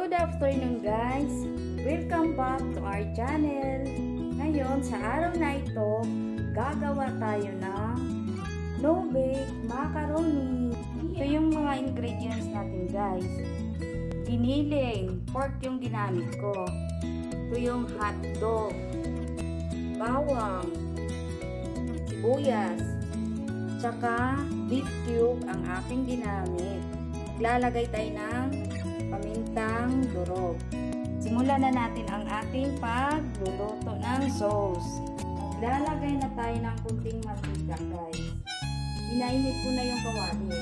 Good afternoon guys! Welcome back to our channel. Ngayon sa araw na ito, gagawa tayo ng no-bake macaroni. Ito yung mga ingredients natin guys. Giniling, pork yung ginamit ko. Ito yung hotdog, bawang, sibuyas, tsaka beef cube ang aking ginamit. Lalagay tayo ng pamintang durog. Simulan na natin ang ating pagluluto ng sauce. Maglalagay na tayo ng kunting mantika guys. Inainit ko na yung kawali.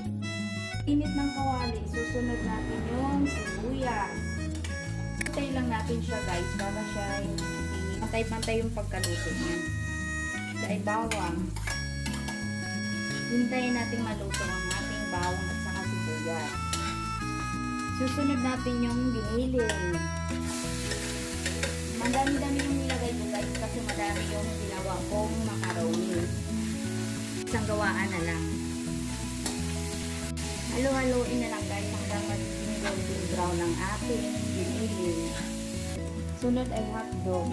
Init ng kawali, susunod natin yung sibuyas. Pantay lang natin siya guys para siya pantay-pantay yung pagkaluto niya. Sa bawang. Hintayin natin maluto ang ating bawang at saka sibuyas. Susunod natin yung giniling. Madami-dami yung nilagay ko guys kasi madami yung ginawa kong macaroni. Isang gawaan na lang. Halo-haloin na lang guys hanggang magiging golden brown ang ating giniling. Sunod ay hotdog.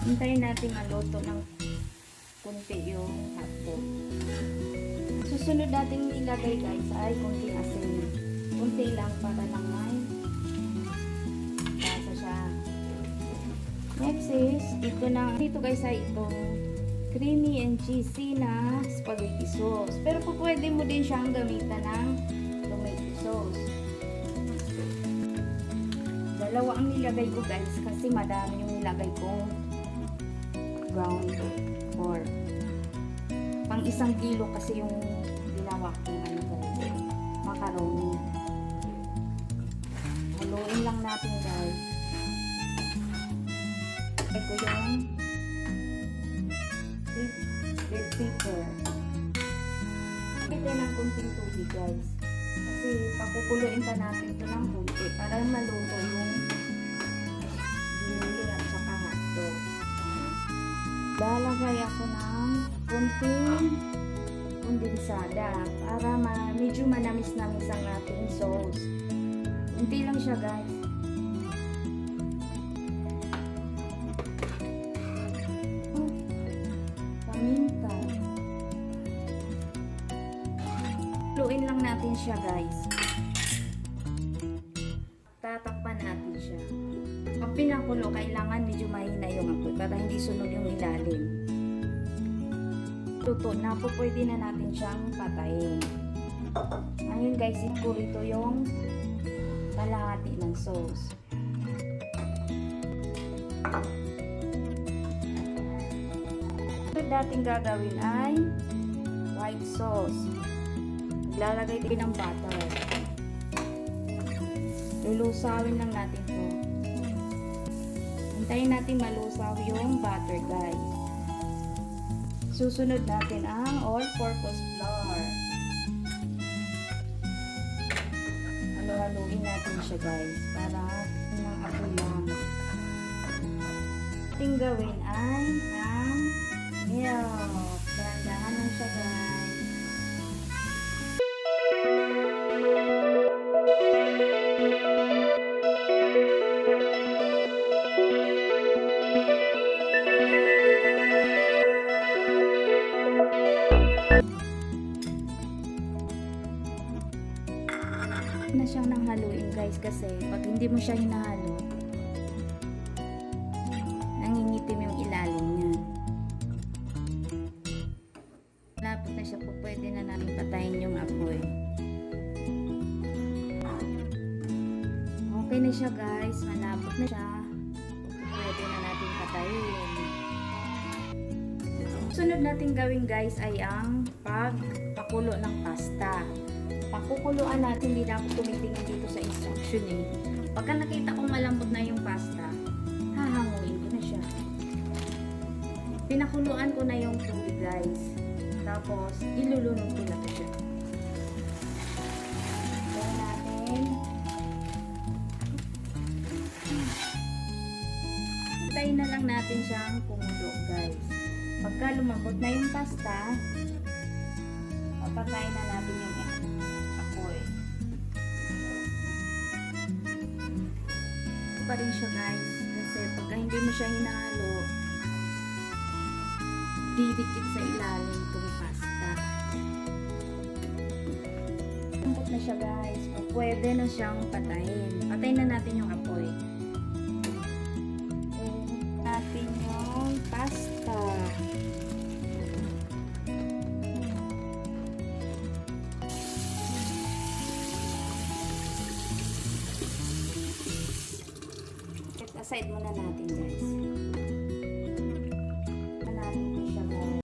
Hintayin natin maluto ng kunti yung hotdog. Susunod natin ilagay guys ay kunting asin. Kunti lang para lang may lasa siya. Next is, dito guys ay itong creamy and cheesy na spaghetti sauce. Pero po pwede mo din siyang gamitan ng tomato sauce. Dalawa ang nilagay ko guys kasi madami yung nilagay kong ground pork. Pang 1 kilo kasi yung ginawa kong macaroni. Haluin lang natin guys. Lagay ko yung red pepper. Ito ng kunting tubig guys. Kasi papukuluin pa natin ito ng kunti para maluto yung giniling at saka hotdog. Lalagay ako ng kunting kondensada para medyo manamis-namis ang ating sauce. Kunti lang siya guys. Paminta. Luin lang natin siya guys. Tatakpan natin siya. Pag pinakulo, kailangan medyo mahina yung apoy para hindi sunog yung ilalim. Luto na po, pwede na natin siyang patayin. Ngayon guys, ito yung kalahati ng sauce. Ito dating gagawin ay white sauce. Lalagay din ng butter. Lulusawin lang natin ito. Hintayin natin malusaw yung butter guys. Susunod natin ang all-purpose flour. Halo-haloin natin siya guys para ng apoy lang. Ating gawin ay ang milk. Dahan-dahan lang siya guys. Na siyang nanghaluin guys kasi pag hindi mo siya hinahalo nangingitim yung ilalim niya. Lapot na siya po, pwede na natin patayin yung apoy. Okay na siya guys, malapot na siya, pwede na natin patayin. Sunod natin gawin guys ay ang pagpakulo ng pasta. Pakukuluan natin, hindi na ako tumitingin dito sa instruction eh. Pagka nakita kong malambot na yung pasta, hahanguin ko na siya. Pinakuluan ko na yung tubig guys. Tapos, ilulunod ko na siya. Gawin natin. Hintayin na lang natin siyang kumulo guys. Pagka lumambot na yung pasta, papatayin na natin yung apoy. pa rin siya guys. Kasi pagka hindi mo siya hinalo, didikit sa ilalim itong pasta. Lambot na siya guys. Pwede na siyang patayin. Patayin na natin yung apoy. Natin yung pasta. Set aside muna natin guys. Natin siya guys.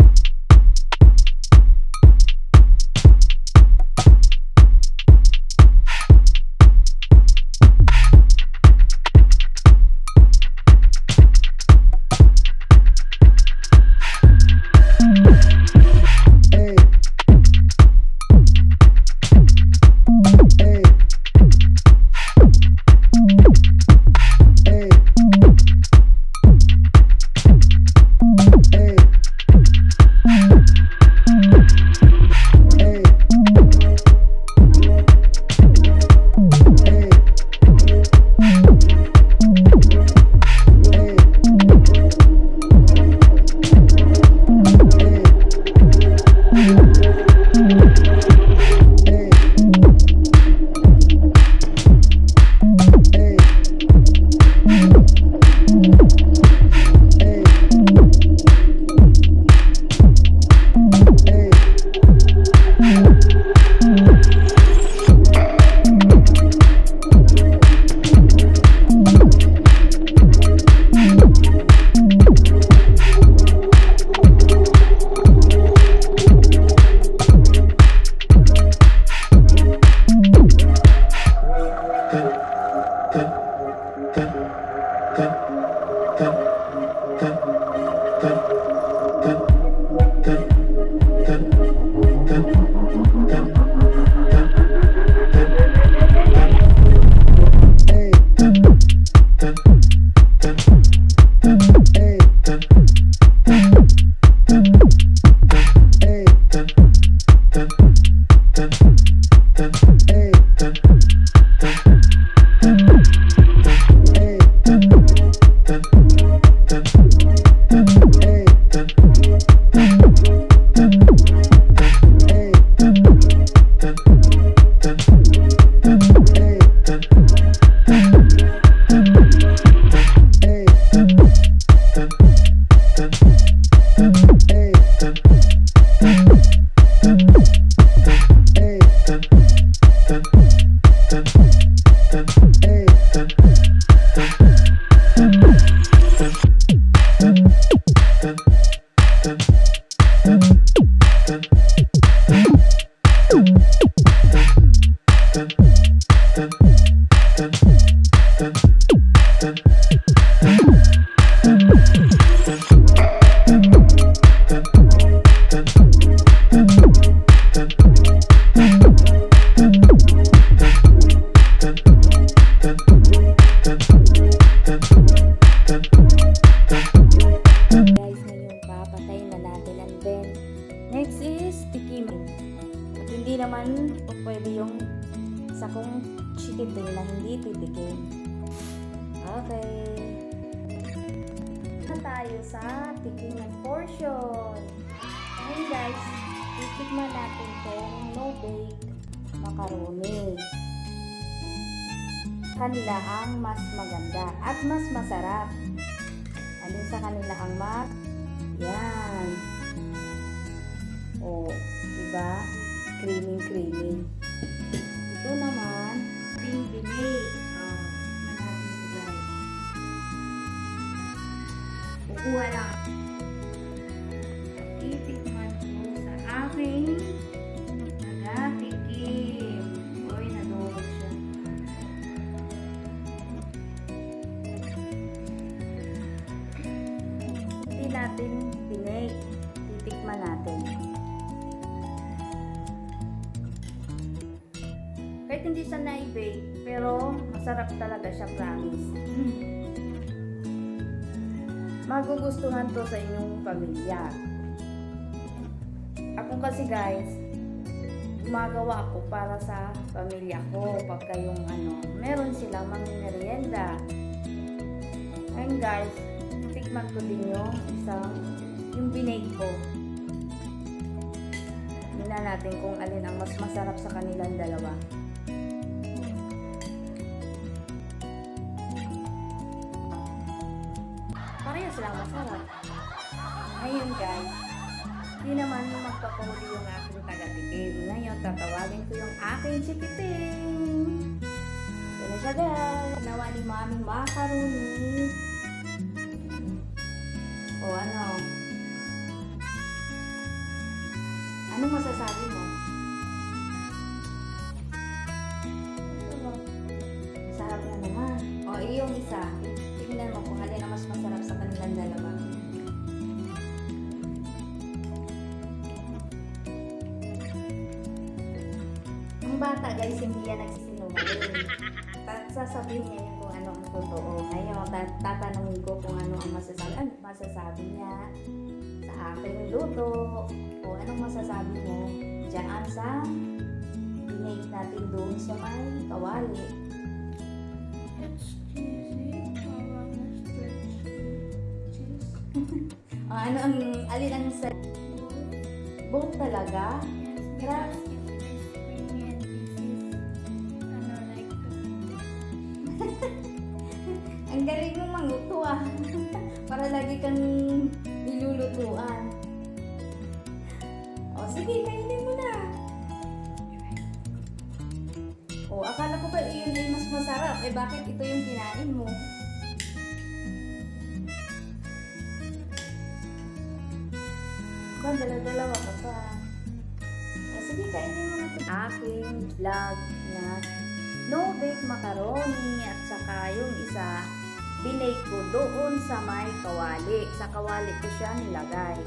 Next is tikiman. At hindi naman pwede yung sakong chikiting na hindi titikim. Okay. Na tayo sa tikiman portion. Ngayon guys, titikman natin tong no-bake macaroni. Kanila ang mas maganda at mas masarap. Alin sa kanila ang yan. Oh, diba? Creamy. Ito naman, binibili. Kukuha lang. Itikman ko sa aking nagatikim. Uy, nadurog siya. Hindi natin binake. Titikman natin. Kahit hindi siya na-bake, pero masarap talaga siya, promise. Magugustuhan to sa inyong pamilya. Ako kasi guys, gumagawa ako para sa pamilya ko pagka yung meron silang merienda. Ayun guys, tikman ko din yung binake ko. Tingnan natin kung alin ang mas masarap sa kanilang dalawa. Pareho silang masarap. Ayun guys, hindi naman magpapahuli yung aking taga-tikim. Ngayon, tatawagin ko yung aking chikiting. Yan na siya guys. Ginawa ni Maming macaroni. O ano? Anong masasabi mo? Masarap na naman. O, iyong isa. Tingnan mo kung alin ang mas masarap sa kanilang dalawa. Ang bata guys, hindi yan nagsisinungaling. Sasabihin niya yun kung ano ang totoo. Ngayon, tatanungin ko kung ano ang masasabi niya sa aking luto. O anong masasabi mo dyan sa binake natin doon sa may kawali. It's cheesy. Cheese. Ano ang alin ang sa both talaga? Yes, because it's creamy and this is like Ang galing mong manguto ah. Para lagi kang nilulutuan. O sige, kainin mo na. O akala ko ba iyon ay mas masarap? Eh bakit ito yung kinain mo? Dala-dalawa ka pa. O sige, kainin mo na ito. Aking vlog na no-bake macaroni at saka yung isa binake ko doon sa may kawali. Sa kawali ko siya nilagay.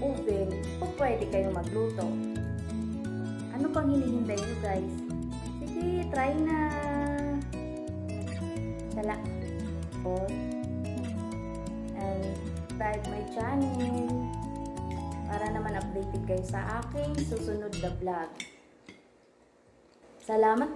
Oven, kung pwede kayo magluto. Ano pang hinihintay nyo guys? Sige, try na. Dala. And subscribe my channel para naman updated kayo sa aking susunod na vlog. Salamat,